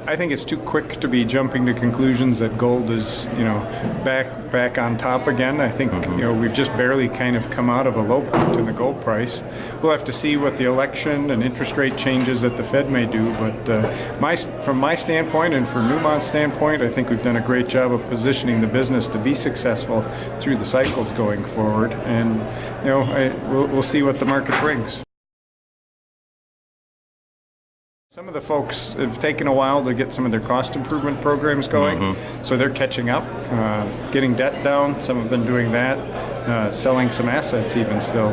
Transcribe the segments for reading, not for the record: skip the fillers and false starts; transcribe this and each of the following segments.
I think it's too quick to be jumping to conclusions that gold is, back on top again. I think, we've just barely kind of come out of a low point in the gold price. We'll have to see what the election and interest rate changes that the Fed may do, but from my standpoint and from Newmont's standpoint, I think we've done a great job of positioning the business to be successful through the cycles going forward, and we'll see what the market brings. Some of the folks have taken a while to get some of their cost improvement programs going, so they're catching up, getting debt down. Some have been doing that, selling some assets even still.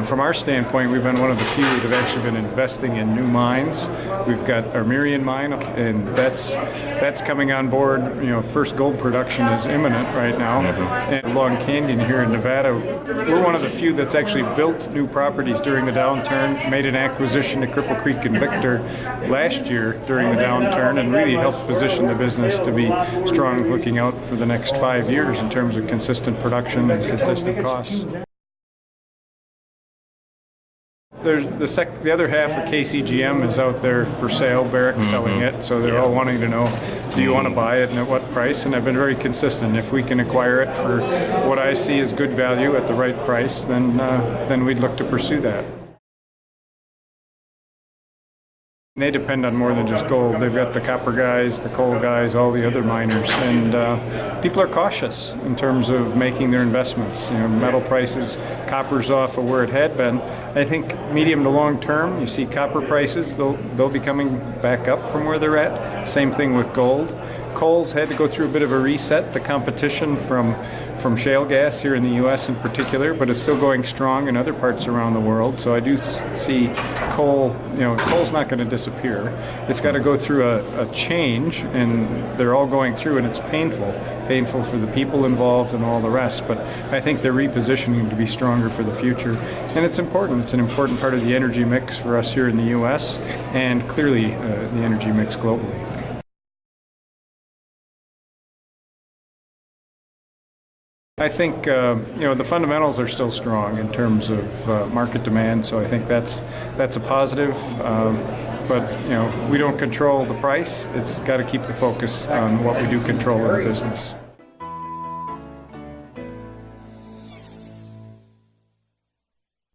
From our standpoint, we've been one of the few that have actually been investing in new mines. We've got our Merian mine, and that's coming on board. First gold production is imminent right now. And Long Canyon here in Nevada, we're one of the few that's actually built new properties during the downturn, made an acquisition at Cripple Creek and Victor last year during the downturn, and really helped position the business to be strong looking out for the next 5 years in terms of consistent production and consistent costs. The other half of KCGM is out there for sale. Barrick's selling it, so they're all wanting to know, do you want to buy it and at what price? And I've been very consistent. If we can acquire it for what I see as good value at the right price, then we'd look to pursue that. They depend on more than just gold. They've got the copper guys, the coal guys, all the other miners, and people are cautious in terms of making their investments. Metal prices, copper's off of where it had been. I think medium to long term, you see copper prices, they'll be coming back up from where they're at. Same thing with gold. Coal's had to go through a bit of a reset, the competition from shale gas here in the U.S. in particular, but it's still going strong in other parts around the world. So I do see coal, coal's not going to disappear. It's got to go through a change, and they're all going through, and it's painful for the people involved and all the rest, but I think they're repositioning to be stronger for the future. And it's important. It's an important part of the energy mix for us here in the U.S. and clearly the energy mix globally. I think the fundamentals are still strong in terms of market demand, so I think that's a positive. But we don't control the price. It's got to keep the focus on what we do control in the business.